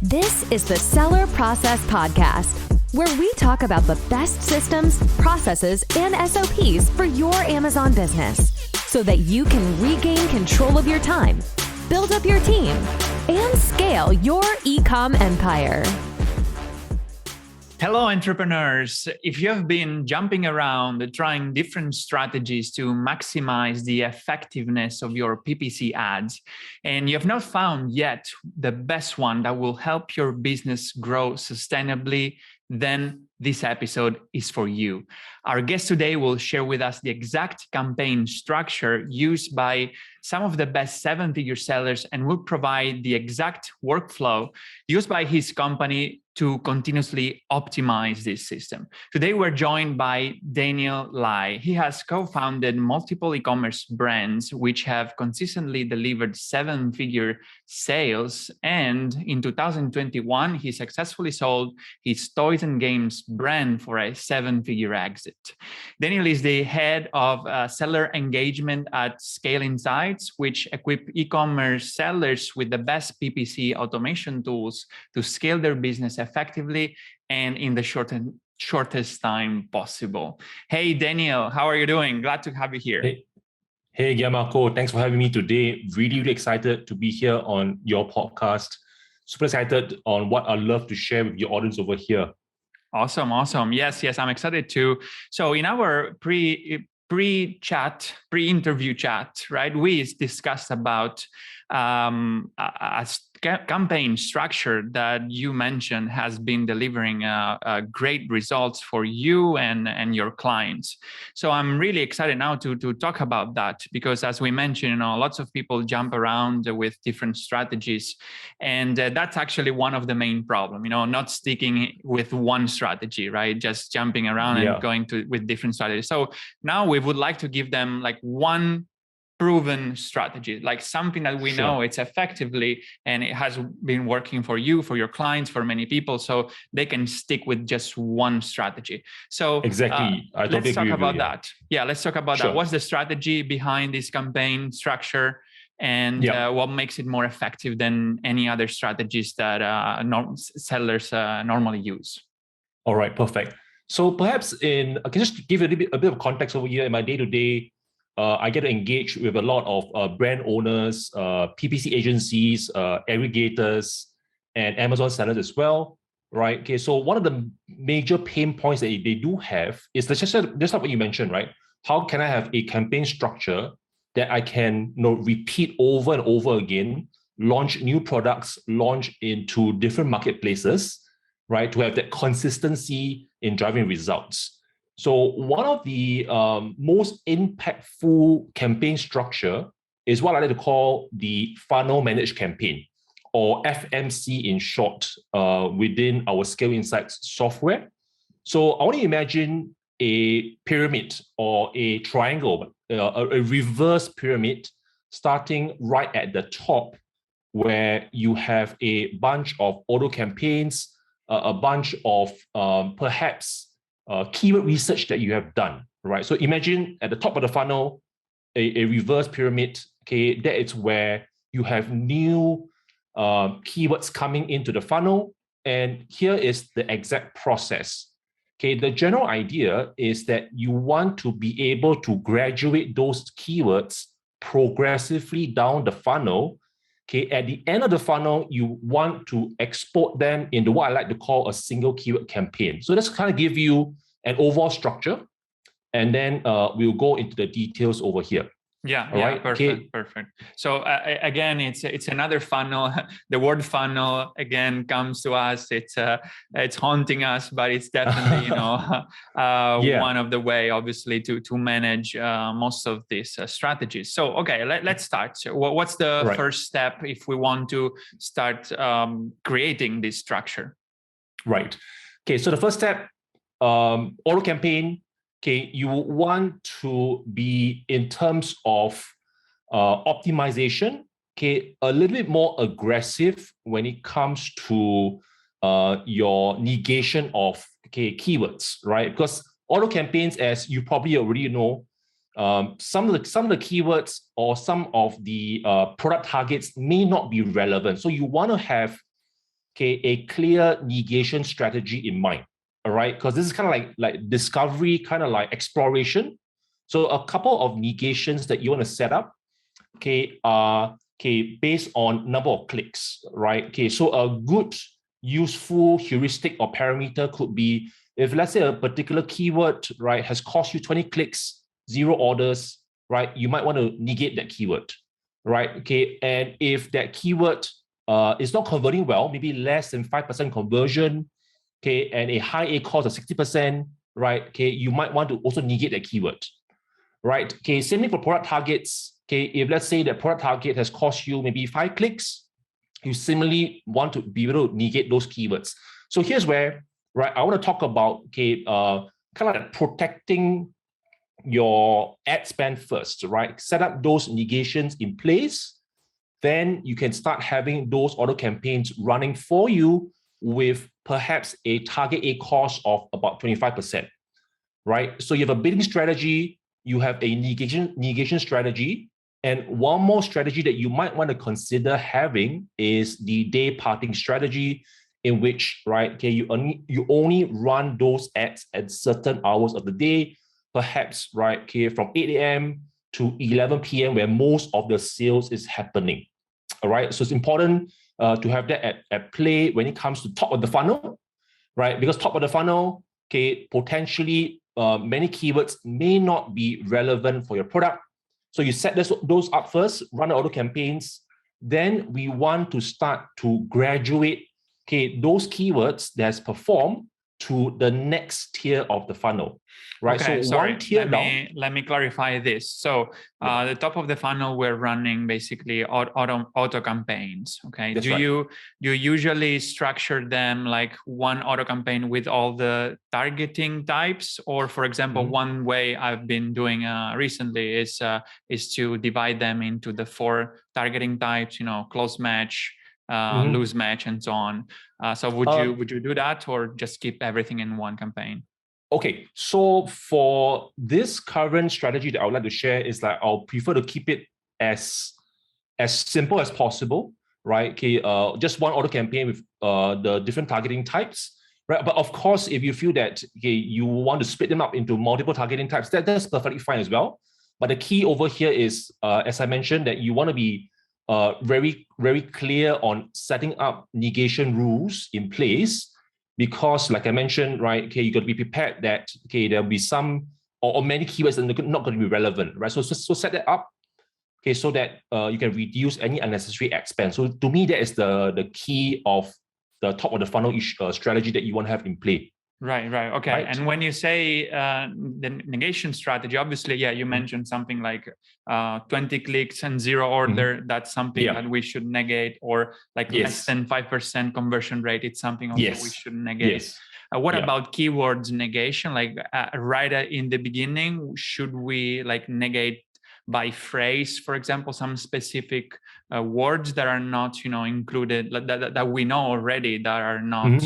This is the Seller Process Podcast, where we talk about the best systems, processes, and SOPs for your Amazon business so that you can regain control of your time, build up your team, and scale your e-com empire. Hello, entrepreneurs. If you have been jumping around trying different strategies to maximize the effectiveness of your PPC ads, and you have not found yet the best one that will help your business grow sustainably, then this episode is for you. Our guest today will share with us the exact campaign structure used by some of the best seven-figure sellers and will provide the exact workflow used by his company to continuously optimize this system. Today, we're joined by Daniel Lai. He has co-founded multiple e-commerce brands, which have consistently delivered seven-figure sales. And in 2021, he successfully sold his toys and games brand for a seven-figure exit. Daniel is the head of seller engagement at Scale Insights, which equip e-commerce sellers with the best PPC automation tools to scale their business effectively and in the shortest time possible. Hey, Daniel, how are you doing? Glad to have you here. Hey, Gianmarco, thanks for having me today. Really excited to be here on your podcast. Super excited on what I'd love to share with your audience over here. Awesome. Yes, I'm excited too. So in our pre-interview chat, right, we discussed about a campaign structure that you mentioned has been delivering great results for you and your clients. So I'm really excited now to talk about that, because as we mentioned, lots of people jump around with different strategies, and that's actually one of the main problems, not sticking with one strategy, right? Just jumping around and going with different strategies. So now we would like to give them like one proven strategy, like something that we know it's effectively and it has been working for you, for your clients, for many people, so they can stick with just one strategy. So exactly, let's talk about that. Yeah, let's talk about that. What's the strategy behind this campaign structure, and what makes it more effective than any other strategies that sellers normally use? All right, perfect. So perhaps I can just give you a bit of context over here in my day-to-day. I get to engage with a lot of brand owners, PPC agencies, aggregators, and Amazon sellers as well, right? Okay, so one of the major pain points that they do have is just like what you mentioned, right? How can I have a campaign structure that I can repeat over and over again, launch new products, launch into different marketplaces, right? To have that consistency in driving results. So one of the most impactful campaign structure is what I like to call the funnel managed campaign, or FMC in short, within our Scale Insights software. So I want to imagine a pyramid or a triangle, a reverse pyramid, starting right at the top, where you have a bunch of auto campaigns, a bunch of perhaps keyword research that you have done, right? So imagine at the top of the funnel, a reverse pyramid, okay, that is where you have new keywords coming into the funnel. And here is the exact process. Okay, the general idea is that you want to be able to graduate those keywords progressively down the funnel. Okay, at the end of the funnel, you want to export them into what I like to call a single keyword campaign. So let's kind of give you an overall structure, and then we'll go into the details over here. Right? Perfect. So again, it's another funnel. The word funnel again comes to us. It's haunting us, but it's definitely one of the way, obviously, to manage most of these strategies. So okay, let's start. So what's the first step if we want to start creating this structure? Right. Okay. So the first step, auto campaign. Okay, you want to be, in terms of optimization, okay, a little bit more aggressive when it comes to your negation of keywords, right? Because auto campaigns, as you probably already know, some of the keywords or some of the product targets may not be relevant. So you want to have okay, a clear negation strategy in mind. All right, because this is kind of like discovery, kind of like exploration. So a couple of negations that you want to set up, okay, are based on number of clicks, right? Okay, so a good useful heuristic or parameter could be, if let's say a particular keyword, right, has cost you 20 clicks, 0 orders, right, you might want to negate that keyword, right? Okay, and if that keyword is not converting well, maybe less than 5% conversion, okay, and a high A cost of 60%, right? Okay, you might want to also negate that keyword, right? Okay, same thing for product targets. Okay, if let's say that product target has cost you maybe 5 clicks, you similarly want to be able to negate those keywords. So here's where, right, I want to talk about, okay, kind of like protecting your ad spend first, right? Set up those negations in place. Then you can start having those auto campaigns running for you with perhaps a target A cost of about 25%, right? So you have a bidding strategy, you have a negation strategy, and one more strategy that you might want to consider having is the day parting strategy, in which, right, okay, you only run those ads at certain hours of the day, perhaps, right, okay, from 8 a.m. to 11 p.m. where most of the sales is happening. All right, so it's important to have that at play when it comes to top of the funnel, right? Because top of the funnel, okay, potentially many keywords may not be relevant for your product. So you set those up first, run the auto campaigns. Then we want to start to graduate, okay, those keywords that has performed to the next tier of the funnel, right? Okay, so sorry. one tier down. Let me clarify this. So the top of the funnel, we're running basically auto campaigns. Okay. That's do right. you usually structure them like one auto campaign with all the targeting types, or for example, one way I've been doing recently is to divide them into the 4 targeting types. You know, close match, loose match, and so on. So would you do that, or just keep everything in one campaign? Okay, so for this current strategy that I would like to share is that I'll prefer to keep it as simple as possible, right? Okay, just one auto campaign with the different targeting types, right? But of course, if you feel that, okay, you want to split them up into multiple targeting types, that's perfectly fine as well. But the key over here is, as I mentioned, that you want to be very, very clear on setting up negation rules in place. Because, like I mentioned, right, okay, you got to be prepared that, okay, there'll be some or many keywords that are not going to be relevant, right? So set that up, okay, so that you can reduce any unnecessary ad spend. So to me, that is the key of the top of the funnel strategy that you want to have in play. Right. Okay. Right. And when you say the negation strategy, obviously, yeah, you mentioned something like 20 clicks and 0 order. That's something that we should negate, or like less than 5% conversion rate. It's something also we should negate. What about keywords negation? Like right in the beginning, should we like negate by phrase, for example, some specific words that are not, included, that we know already, that are not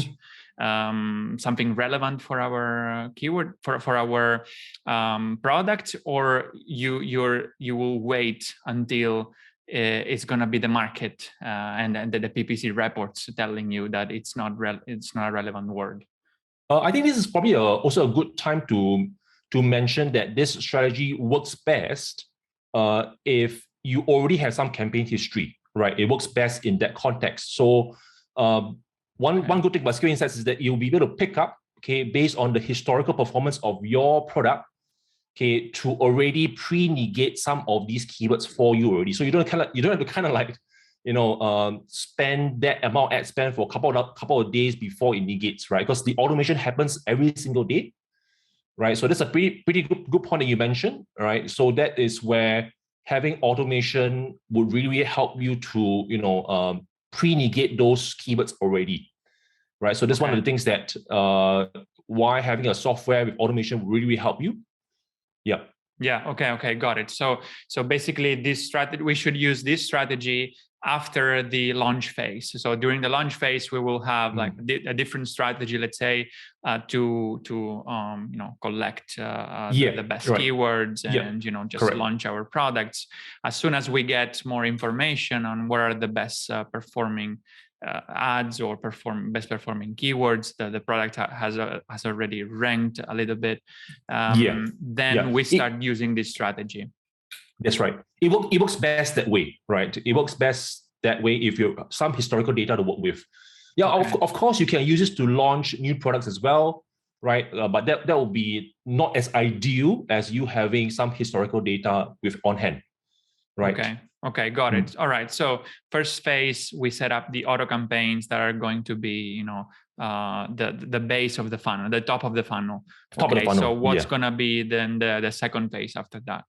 something relevant for our keyword, for our product, or you will wait until it's going to be the market and the PPC reports telling you that it's not a relevant word? I think this is probably also a good time to mention that this strategy works best if you already have some campaign history, right? It works best in that context. So one good thing about skillsets is that you'll be able to pick up, okay, based on the historical performance of your product, okay, to already pre-negate some of these keywords for you already. So you don't have to kind of like, spend that amount ad spend for a couple of days before it negates, right? Because the automation happens every single day, right? So that's a pretty good point that you mentioned, right? So that is where having automation would really help you to, pre-negate those keywords already, right? So that's one of the things that why having a software with automation will really help you. Yeah. Okay. Got it. So basically, this strategy, we should use this strategy after the launch phase. So during the launch phase, we will have like a different strategy, let's say, to collect the best keywords and just launch our products. As soon as we get more information on what are the best performing ads or best performing keywords, the product has already ranked a little bit. Then we start using this strategy. That's right. It works best that way, right? It works best that way if you have some historical data to work with. Of course, you can use this to launch new products as well, right? But that will be not as ideal as you having some historical data on hand, right? Okay, got it. All right. So first phase, we set up the auto campaigns that are going to be, the base of the funnel, the top of the funnel. Top of the funnel. So what's going to be then the second phase after that?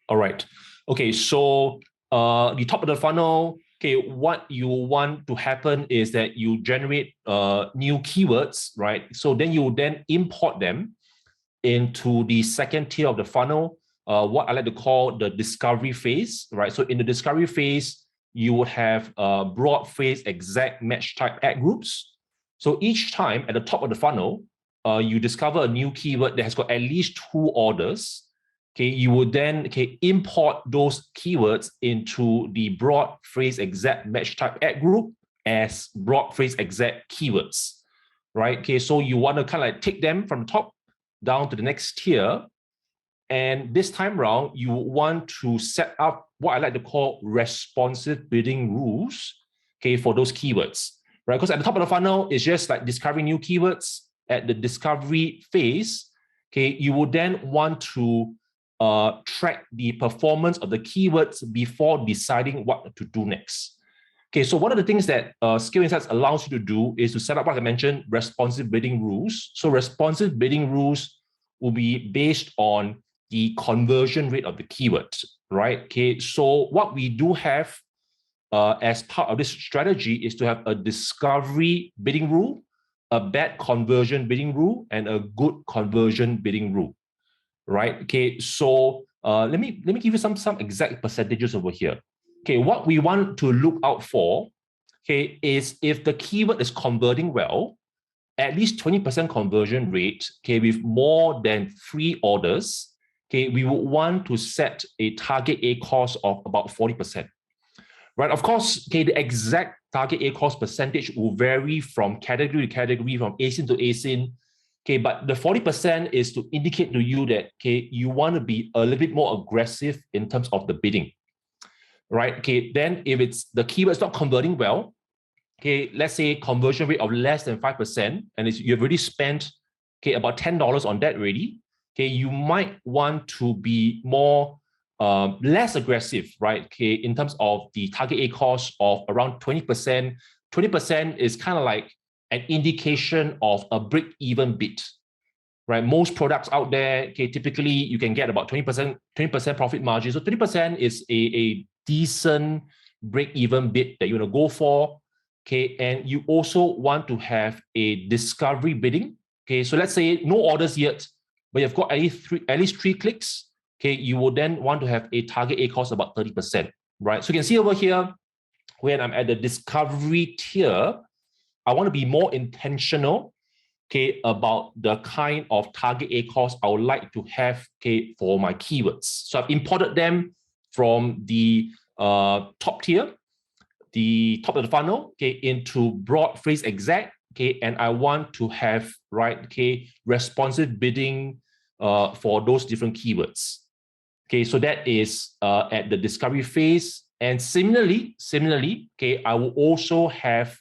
All right. Okay. So the top of the funnel. Okay, what you want to happen is that you generate new keywords, right? So then you then import them into the second tier of the funnel, what I like to call the discovery phase, right? So in the discovery phase, you would have broad phrase exact match type ad groups. So each time at the top of the funnel, you discover a new keyword that has got at least 2 orders. Okay, you would then import those keywords into the broad phrase exact match type ad group as broad phrase exact keywords, right? Okay, so you want to kind of like take them from the top down to the next tier. And this time around, you want to set up what I like to call responsive bidding rules, okay, for those keywords, right? Because at the top of the funnel, it's just like discovering new keywords. At the discovery phase, okay, you would then want to track the performance of the keywords before deciding what to do next. Okay, so one of the things that Skill Insights allows you to do is to set up, like I mentioned, responsive bidding rules. So responsive bidding rules will be based on the conversion rate of the keywords, right? Okay, so what we do have as part of this strategy is to have a discovery bidding rule, a bad conversion bidding rule, and a good conversion bidding rule. Right. Okay. So let me give you some exact percentages over here. Okay. What we want to look out for, okay, is if the keyword is converting well, at least 20% conversion rate, okay, with more than 3 orders, okay, we would want to set a target ACoS of about 40%. Right. Of course, okay, the exact target ACoS percentage will vary from category to category, from ASIN to ASIN. Okay, but the 40% is to indicate to you that, okay, you want to be a little bit more aggressive in terms of the bidding, right? Okay, then if it's the keyword's not converting well, okay, let's say conversion rate of less than 5%, and you've already spent, okay, about $10 on that already, okay, you might want to be more, less aggressive, right? Okay, in terms of the target ACoS of around 20%. 20% is kind of like an indication of a break-even bid, right? Most products out there, okay, typically you can get about 20% profit margin. So 20% is a decent break-even bid that you want to go for, okay? And you also want to have a discovery bidding, okay? So let's say no orders yet, but you've got at least three clicks, okay? You will then want to have a target ACoS about 30%, right? So you can see over here, when I'm at the discovery tier, I want to be more intentional, okay, about the kind of target ACoS I would like to have, okay, for my keywords. So I've imported them from the top tier, the top of the funnel, okay, into broad phrase exact, okay, and I want to have, right, okay, responsive bidding for those different keywords. Okay, so that is at the discovery phase. And similarly, okay, I will also have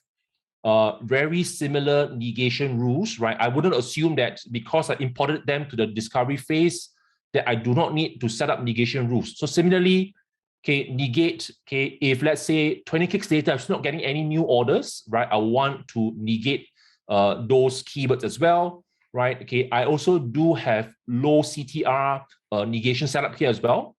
very similar negation rules, right? I wouldn't assume that because I imported them to the discovery phase that I do not need to set up negation rules. So similarly, okay, negate, okay, if let's say 20 clicks later, I'm still not getting any new orders, right? I want to negate those keywords as well, right? Okay, I also do have low CTR negation setup here as well.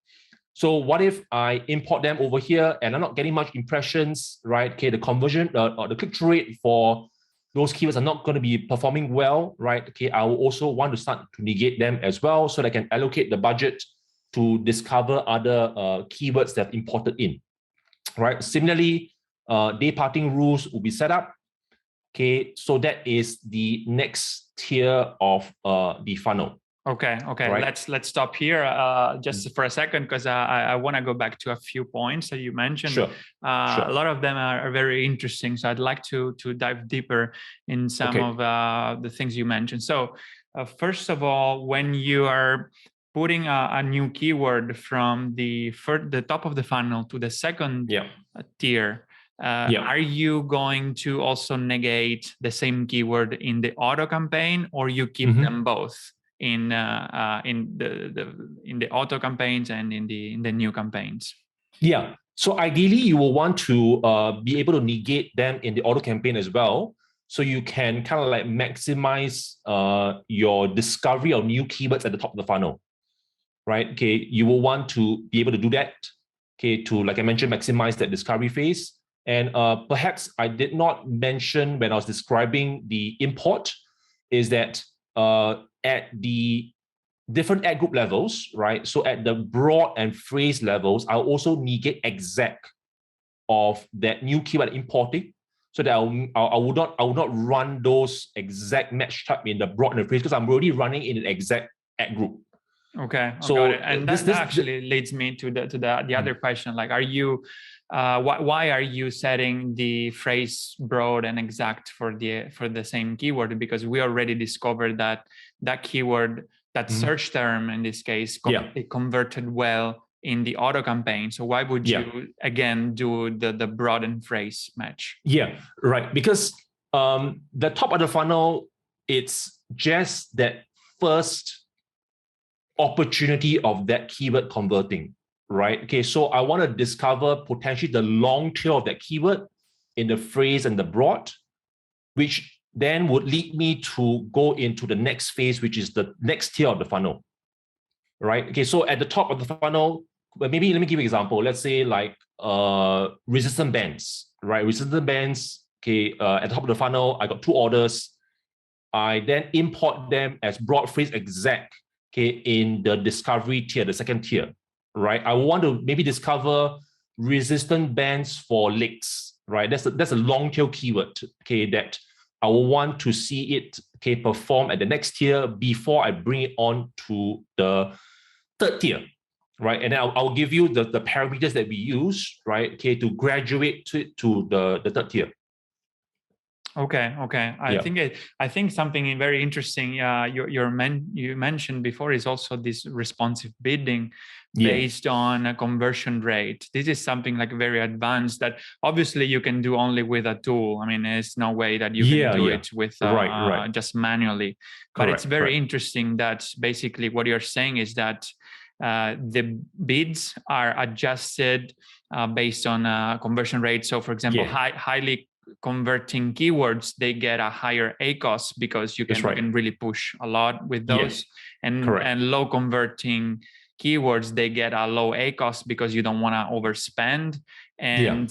So what if I import them over here and I'm not getting much impressions, right? Okay, the conversion or the click-through rate for those keywords are not going to be performing well, right? Okay, I will also want to start to negate them as well so that I can allocate the budget to discover other keywords that I've imported in. right? Similarly, day parting rules will be set up. Okay, so that is the next tier of the funnel. Okay. Right. Let's stop here just for a second, because I want to go back to a few points that you mentioned. Sure. A lot of them are very interesting, so I'd like to dive deeper in some of the things you mentioned. So first of all, when you are putting a new keyword from the top of the funnel to the second tier, are you going to also negate the same keyword in the auto campaign, or you keep them both in the auto campaigns and in the new campaigns? Yeah. So ideally, you will want to be able to negate them in the auto campaign as well. So you can kind of like maximize your discovery of new keywords at the top of the funnel, right? Okay, you will want to be able to do that. Okay, to, like I mentioned, maximize that discovery phase. And perhaps I did not mention when I was describing the import is that at the different ad group levels, right? So at the broad and phrase levels, I'll also negate exec of that new keyword importing, so that I will not run those exact match type in the broad and the phrase, because I'm already running in an exact ad group. Okay. So got it. And that actually leads me to the other question. Like, are you why are you setting the phrase broad and exact for the same keyword? Because we already discovered that keyword, that search term in this case, it converted well in the auto campaign. So why would you again do the broad and phrase match? Yeah, right. Because the top of the funnel, it's just that first opportunity of that keyword converting, right? Okay, so I want to discover potentially the long tail of that keyword in the phrase and the broad, which then would lead me to go into the next phase, which is the next tier of the funnel, right? Okay, so at the top of the funnel, maybe let me give you an example. Let's say like resistant bands, right? Resistant bands, okay, at the top of the funnel, I got 2 orders. I then import them as broad phrase exact, okay, in the discovery tier, the second tier, right? I want to maybe discover resistant bands for legs, right? That's a long tail keyword, okay, that I will want to see it, okay, perform at the next tier before I bring it on to the third tier, right? And then I'll give you the parameters that we use, right, okay, to graduate to the third tier. Okay. I think something very interesting you mentioned before is also this responsive bidding based on a conversion rate. This is something like very advanced that obviously you can do only with a tool. I mean, there's no way that you can do it with just manually. But it's very interesting that basically what you're saying is that the bids are adjusted based on conversion rate. So, for example, highly converting keywords, they get a higher ACOS because you can really push a lot with those. And low converting keywords, they get a low ACOS because you don't want to overspend. And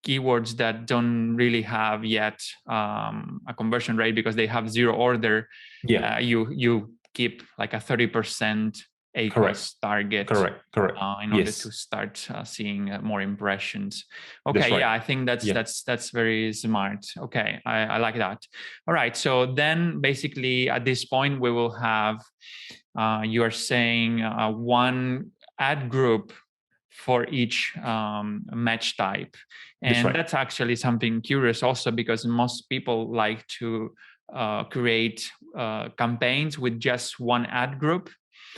keywords that don't really have yet a conversion rate because they have 0 order, you keep like a 30% ACOS target in order to start seeing more impressions. Okay, I think that's very smart. Okay, I like that. All right, so then basically at this point we will have you are saying one ad group for each match type, and that's actually something curious also, because most people like to create campaigns with just one ad group.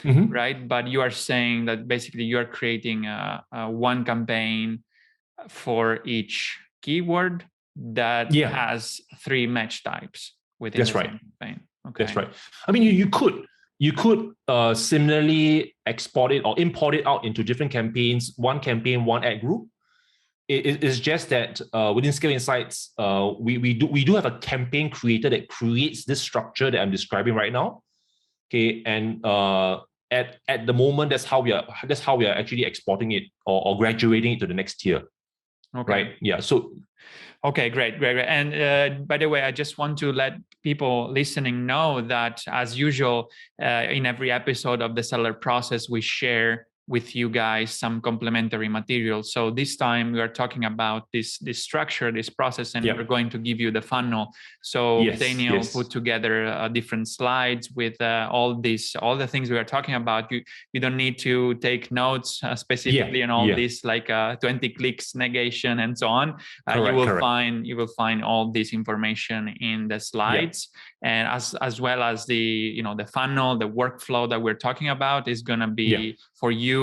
Right, but you are saying that basically you are creating one campaign for each keyword that has 3 match types within the same campaign. Okay, that's right. I mean, you could similarly export it or import it out into different campaigns. One campaign, one ad group. It's just that within Scale Insights, we do have a campaign creator that creates this structure that I'm describing right now. Okay, and at the moment, that's how we are actually exporting it or graduating it to the next tier. Okay. Right. Yeah. So. Okay, great. And by the way, I just want to let people listening know that, as usual, in every episode of the Seller Process, we share with you guys some complementary material. So this time we are talking about this structure, this process, and we're going to give you the funnel. So Daniel put together different slides with all the things we are talking about. You don't need to take notes specifically on all this, like 20 clicks, negation, and so on. You will find all this information in the slides, and as well as the funnel, the workflow that we're talking about is going to be for you.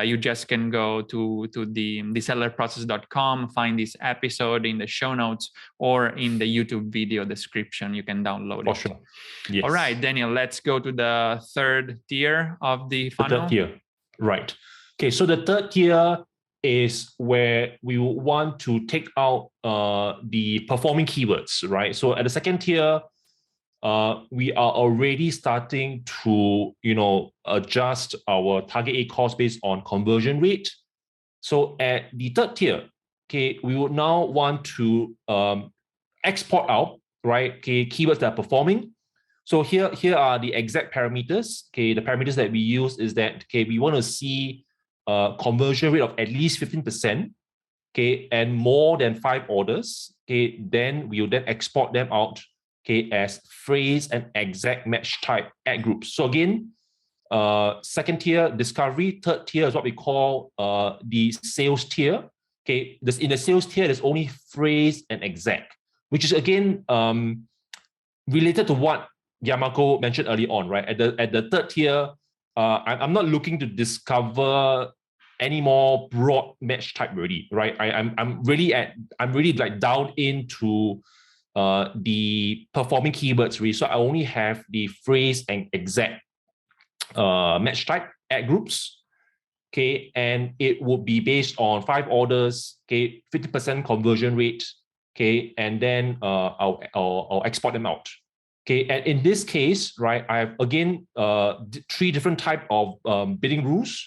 You just can go to the sellerprocess.com, find this episode in the show notes or in the YouTube video description. You can download it. Sure. Yes. All right, Daniel, let's go to the third tier of the funnel. The third tier, right. Okay, so the third tier is where we want to take out the performing keywords, right? So at the second tier, we are already starting to, adjust our target ACoS based on conversion rate. So at the third tier, okay, we would now want to export out, right? Okay, keywords that are performing. So here are the exact parameters. Okay, the parameters that we use is that, okay, we want to see conversion rate of at least 15%, okay, and more than 5 orders. Okay, then we will then export them out, okay, as phrase and exact match type ad groups. So again, second tier discovery, third tier is what we call the sales tier. Okay, in the sales tier, there's only phrase and exact, which is again related to what Gianmarco mentioned early on, right? At the third tier, I'm not looking to discover any more broad match type already, right? I'm really like down into the performing keywords really. So I only have the phrase and exact match type ad groups, okay, and it would be based on 5 orders, okay, 50% conversion rate, okay, and then I'll export them out, okay. And in this case, right, I have again 3 different type of bidding rules,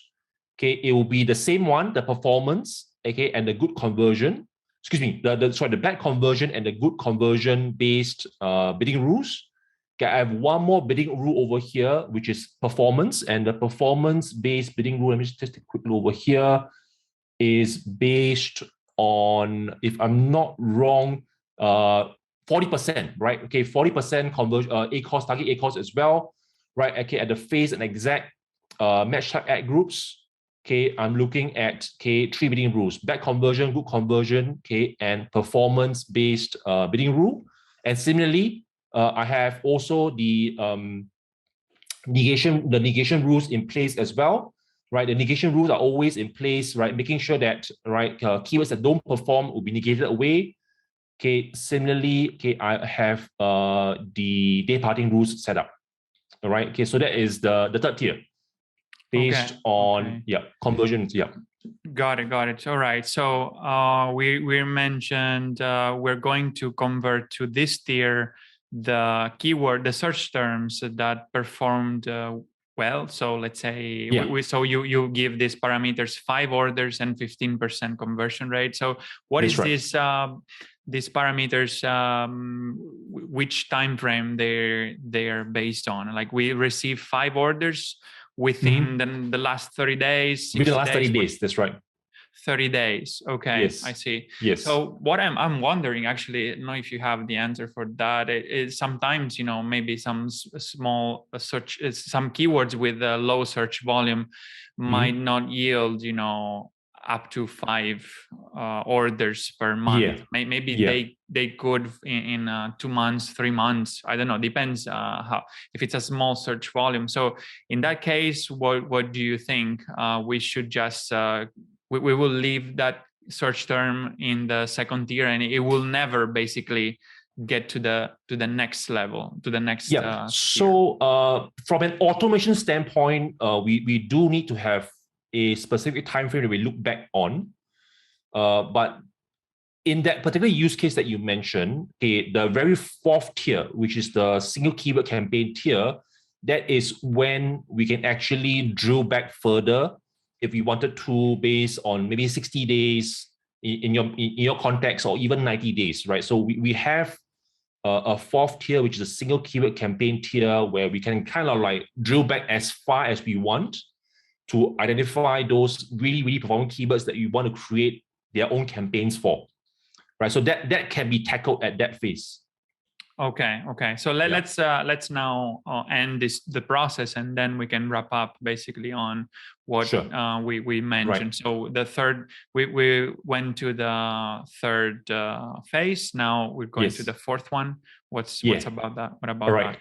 okay. It will be the same one, the performance, okay, and the good conversion. Excuse me, the bad conversion and the good conversion based bidding rules. Okay, I have one more bidding rule over here, which is performance, and the performance based bidding rule. Let me just take a quick look over here. Is based on, if I'm not wrong, 40%, right? Okay, 40% conversion ACoS, target ACoS as well, right? Okay, at the phase and exact match type ad groups. Okay, I'm looking at 3 bidding rules: bad conversion, good conversion, okay, and performance-based bidding rule. And similarly, I have also the negation rules in place as well, right? The negation rules are always in place, right? Making sure that keywords that don't perform will be negated away. Okay, similarly, okay, I have the day parting rules set up. All right, okay, so that is the third tier. Based on conversions. Got it. All right. So we mentioned we're going to convert to this tier the search terms that performed well. So let's say you give these parameters 5 orders and 15% conversion rate. So what is this? These parameters, which time frame they're based on? Like we receive 5 orders within the last 30 days. Within the last 30 days, that's right. 30 days. Okay, yes. I see. Yes. So what I'm wondering, actually, I don't know if you have the answer for that. It is sometimes, maybe some small search, some keywords with a low search volume might not yield, up to 5 orders per month. Maybe they could in 2 months, 3 months. I don't know. Depends if it's a small search volume. So in that case, what do you think? We should just we will leave that search term in the second tier, and it will never basically get to the next level, to the next. So from an automation standpoint, we do need to have a specific time frame that we look back on. But in that particular use case that you mentioned, the very 4th tier, which is the single keyword campaign tier, that is when we can actually drill back further if we wanted to, based on maybe 60 days in your context, or even 90 days, right? So we have a 4th tier, which is a single keyword campaign tier, where we can kind of like drill back as far as we want to identify those really, really performing keywords that you want to create their own campaigns for, right? So that can be tackled at that phase. Okay. So let's now end the process, and then we can wrap up basically on what we mentioned. Right. So the third, we went to the third phase. Now we're going to the fourth one. What's about that? What about that?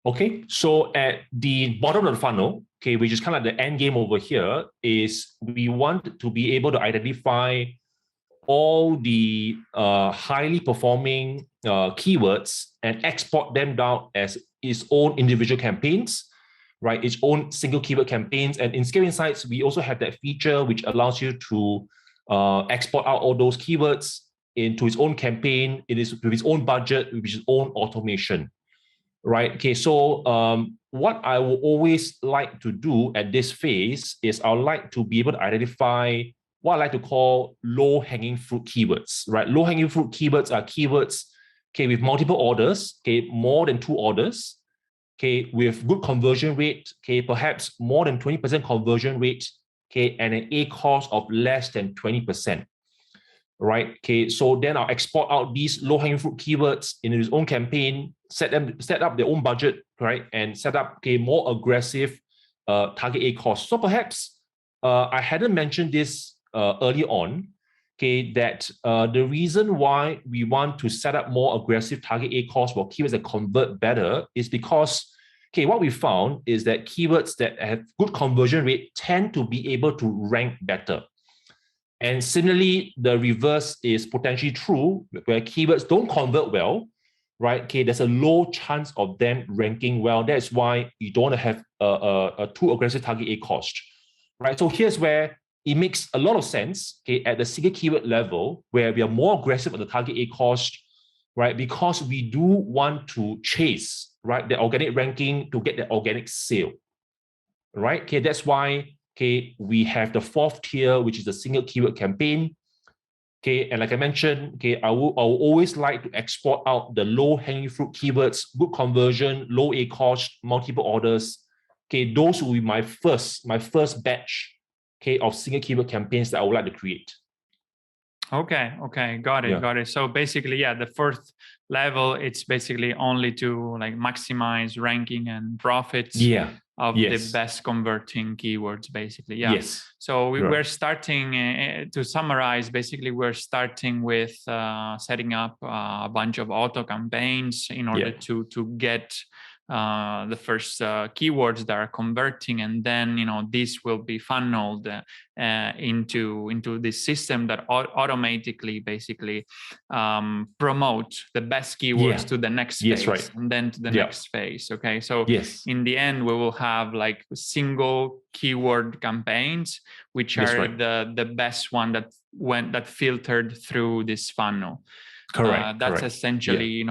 Okay, so at the bottom of the funnel, okay, which is kind of the end game over here, is we want to be able to identify all the highly performing keywords and export them down as its own individual campaigns, right? Its own single keyword campaigns. And in Scale Insights, we also have that feature which allows you to export out all those keywords into its own campaign. It is with its own budget, with its own automation, right? Okay, so what I will always like to do at this phase is I would like to be able to identify what I like to call low-hanging fruit keywords, right? Low-hanging fruit keywords are keywords, okay, with multiple orders, okay, more than 2 orders, okay, with good conversion rate, okay, perhaps more than 20% conversion rate, okay, and an A cost of less than 20%, right? Okay, so then I'll export out these low-hanging fruit keywords in its own campaign, set up their own budget, right, and set up more aggressive target A cost. So perhaps I hadn't mentioned this early on, okay, that the reason why we want to set up more aggressive target A cost for keywords that convert better is because, okay, what we found is that keywords that have good conversion rate tend to be able to rank better. And similarly, the reverse is potentially true, where keywords don't convert well, right? Okay, there's a low chance of them ranking well. That's why you don't want to have a too aggressive target A cost, right? So here's where it makes a lot of sense, okay, at the single keyword level, where we are more aggressive on the target A cost, right? Because we do want to chase, right, the organic ranking to get the organic sale, right? Okay, that's why, okay, we have the fourth tier, which is the single keyword campaign. Okay, and like I mentioned, okay, I will always like to export out the low-hanging fruit keywords, good conversion, low A cost, multiple orders. Okay, those will be my first batch, okay, of single keyword campaigns that I would like to create. Okay, got it. So basically, the fourth level, it's basically only to like maximize ranking and profits of the best converting keywords, basically. Yes. So we're starting, to summarize, basically we're starting with setting up a bunch of auto campaigns in order to get the first keywords that are converting, and then this will be funneled into this system that automatically basically promote the best keywords to the next phase, and then to the next phase. Okay, so in the end we will have like single keyword campaigns, which are the best one that filtered through this funnel. Correct. That's essentially,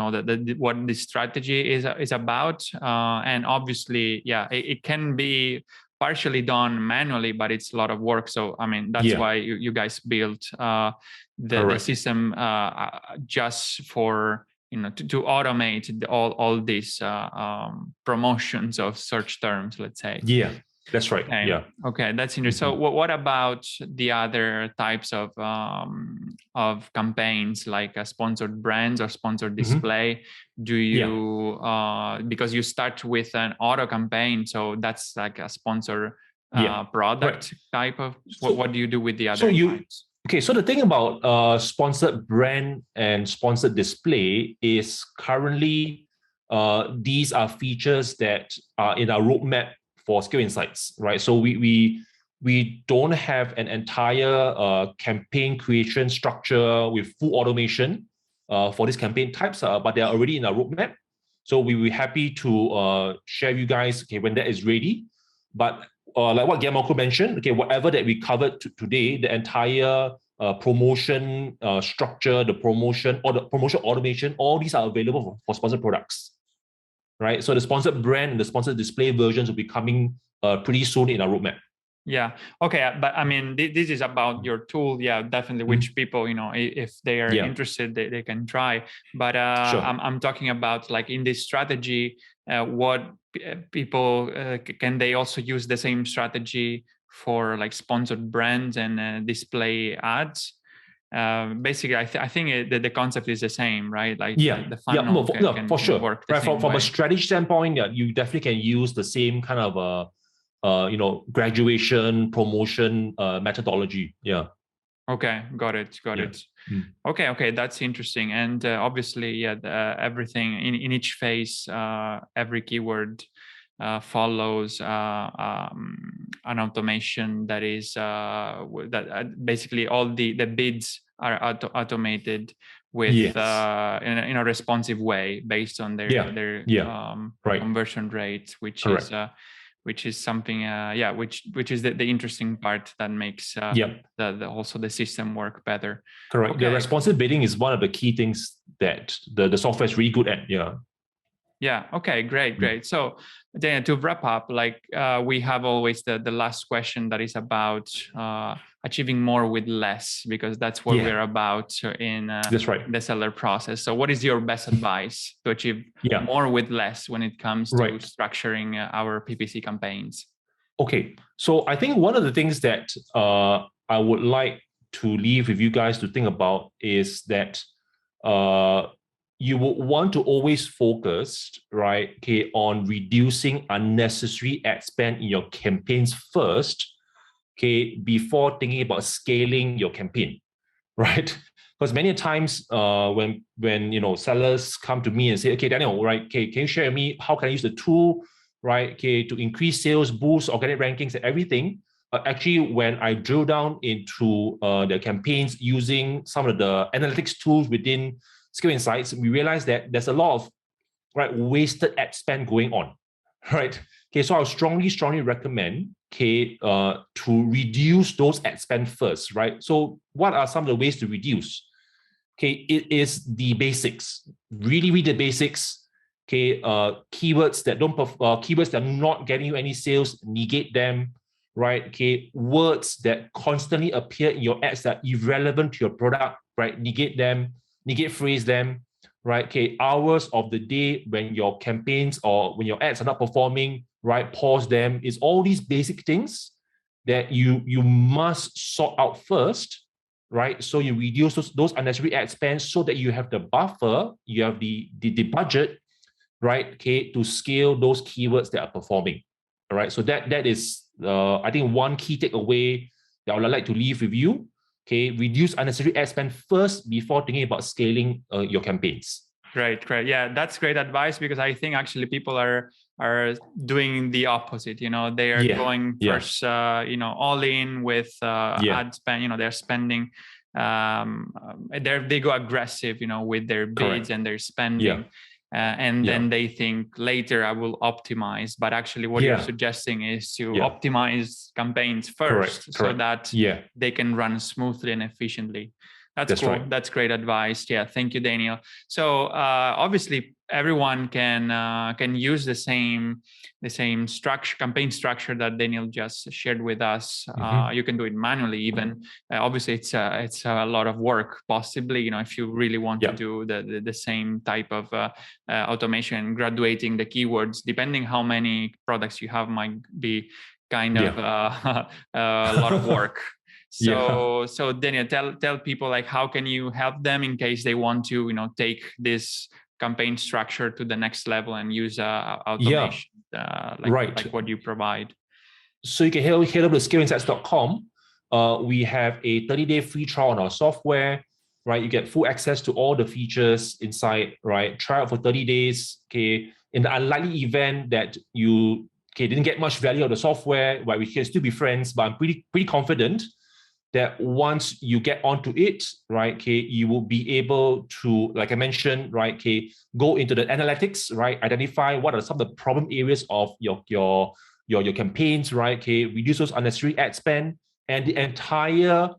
what this strategy is about. And obviously, it can be partially done manually, but it's a lot of work. So, I mean, that's why you guys built the system just for, to automate all these promotions of search terms, let's say. Yeah. That's right. Okay. Okay, that's interesting. So, what about the other types of campaigns, like sponsored brands or sponsored display? Do you because you start with an auto campaign, so that's like a sponsor product type of? What do you do with the other types? Okay, so the thing about sponsored brand and sponsored display is currently these are features that are in our roadmap for Scale Insights, right? So we don't have an entire campaign creation structure with full automation for these campaign types, but they are already in our roadmap. So we will be happy to share you guys when that is ready. But like what Gianmarco mentioned, whatever that we covered today, the entire promotion structure, the promotion or the promotion automation, all these are available for sponsored products. Right, so the sponsored brand and the sponsored display versions will be coming pretty soon in our roadmap. Yeah. Okay. But I mean, this is about your tool. Yeah, definitely. Which people, if they are interested, they can try. But I'm talking about like in this strategy, what people can they also use the same strategy for like sponsored brands and display ads. Basically, I think the concept is the same, right? Like the funnel for sure. Work right, from a strategy standpoint, you definitely can use the same kind of graduation promotion methodology. Yeah. Okay, got it. Okay, that's interesting. And obviously, everything in each phase, every keyword follows an automation that is basically all the bids are automated with in a responsive way based on their conversion rate, which is something which is the interesting part that makes also the system work better. Correct. Okay. The responsive bidding is one of the key things that the software is really good at. Yeah. Okay. Great. So, Daniel, to wrap up, like we have always the last question that is about achieving more with less, because that's what we're about in the seller process. So, what is your best advice to achieve more with less when it comes to structuring our PPC campaigns? Okay. So, I think one of the things that I would like to leave with you guys to think about is that you would want to always focus, right, on reducing unnecessary ad spend in your campaigns first, before thinking about scaling your campaign, right? Because many times when sellers come to me and say, okay, Daniel, right, can you share with me how can I use the tool, right, to increase sales, boost organic rankings and everything? Actually, when I drill down into the campaigns using some of the analytics tools within Skill Insights, we realize that there's a lot of wasted ad spend going on, right? So I would strongly recommend to reduce those ad spend first, right? So what are some of the ways to reduce? It is the basics. Really read the basics. Keywords that keywords that are not getting you any sales, negate them, right? Words that constantly appear in your ads that are irrelevant to your product, right? Negate them. Negate phrase them, right? Hours of the day when your campaigns or when your ads are not performing, right? Pause them. It's all these basic things that you must sort out first, right? So you reduce those unnecessary ad spend so that you have the buffer, you have the budget, right? To scale those keywords that are performing, all right? So that is, I think, one key takeaway that I would like to leave with you. Reduce unnecessary ad spend first before thinking about scaling your campaigns. Great. Yeah, that's great advice, because I think actually people are doing the opposite. They are going first, all in with ad spend. They're spending. They go aggressive, with their bids and their spending. And then they think later I will optimize. But actually what you're suggesting is to optimize campaigns first, so that they can run smoothly and efficiently. That's cool. Right. That's great advice. Yeah, thank you, Daniel. So obviously everyone can use the same structure, campaign structure that Daniel just shared with us. You can do it manually even. Obviously it's a lot of work, possibly, if you really want to do the same type of automation. Graduating the keywords, depending how many products you have, might be kind of a lot of work. So Daniel, tell people, like, how can you help them in case they want to, take this campaign structure to the next level and use automation, like what you provide? So you can head over to skillinsights.com. We have a 30-day free trial on our software, right? You get full access to all the features inside, right? Try out for 30 days. In the unlikely event that you didn't get much value out of the software, right, we can still be friends, but I'm pretty confident that once you get onto it, right, you will be able to, like I mentioned, right, go into the analytics, right, identify what are some of the problem areas of your campaigns, right, reduce those unnecessary ad spend, and the entire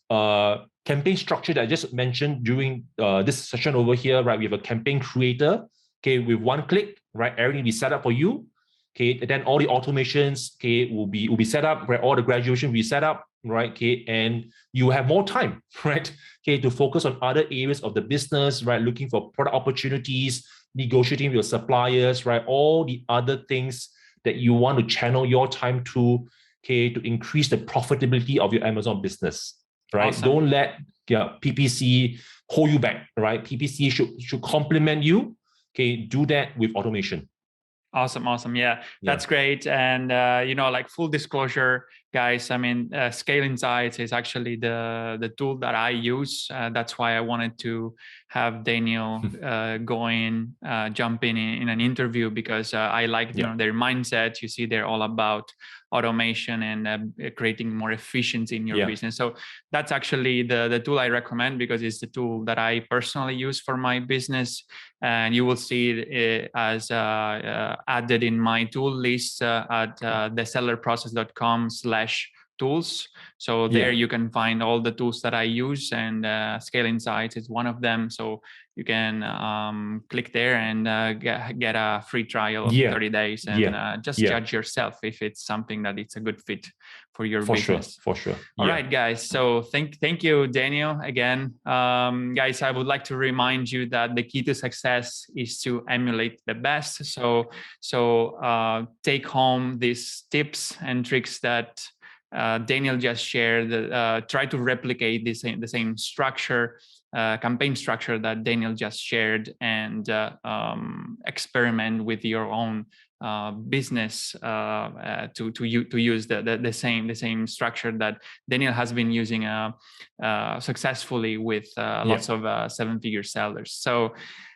campaign structure that I just mentioned during this session over here, right. We have a campaign creator, with one click, right, everything will be set up for you. And then all the automations, will be set up, right, all the graduation will be set up, right, and you have more time, right, to focus on other areas of the business, right, looking for product opportunities, negotiating with your suppliers, right, all the other things that you want to channel your time to, okay, to increase the profitability of your Amazon business, right? Awesome. Don't let PPC hold you back, right? PPC should complement you. Okay, do that with automation. Awesome. Yeah, that's great. And, like full disclosure, guys, I mean, Scale Insights is actually the tool that I use. That's why I wanted to have Daniel jump in an interview, because I like, their mindset. You see, they're all about automation and creating more efficiency in your business. So that's actually the tool I recommend, because it's the tool that I personally use for my business. And you will see it as added in my tool list at thesellerprocess.com/tools. So there you can find all the tools that I use, and Scale Insights is one of them. So you can click there and get a free trial of 30 days and just judge yourself if it's something that it's a good fit for your business. For sure. All right, guys. So thank you, Daniel, again. Guys, I would like to remind you that the key to success is to emulate the best. So take home these tips and tricks that Daniel just shared. Try to replicate the same structure, campaign structure that Daniel just shared, and experiment with your own business to use the same structure that Daniel has been using successfly with lots of 7-figure sellers. So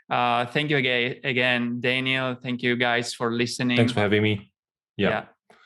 thank you again, Daniel. Thank you guys for listening. Thanks for having me. Yeah.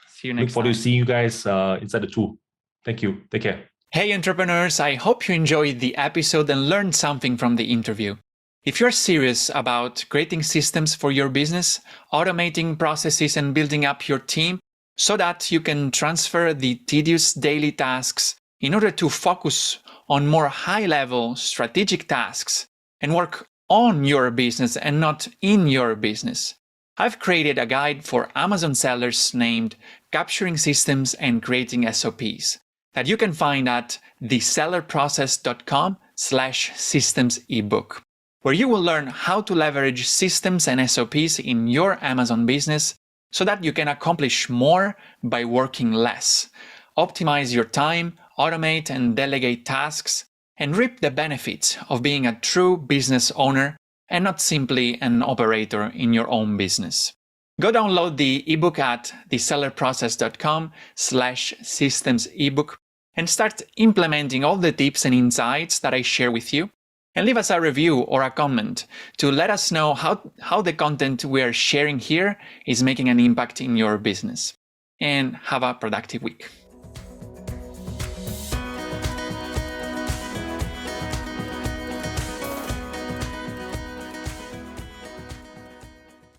See you next time. Look forward to seeing you guys inside the tool. Thank you. Take care. Hey entrepreneurs, I hope you enjoyed the episode and learned something from the interview. If you're serious about creating systems for your business, automating processes and building up your team so that you can transfer the tedious daily tasks in order to focus on more high-level strategic tasks and work on your business and not in your business, I've created a guide for Amazon sellers named Capturing Systems and Creating SOPs that you can find at thesellerprocess.com/systems ebook, where you will learn how to leverage systems and SOPs in your Amazon business so that you can accomplish more by working less, optimize your time, automate and delegate tasks, and reap the benefits of being a true business owner and not simply an operator in your own business. Go download the ebook at thesellerprocess.com/systems ebook and start implementing all the tips and insights that I share with you. And leave us a review or a comment to let us know how the content we are sharing here is making an impact in your business. And have a productive week.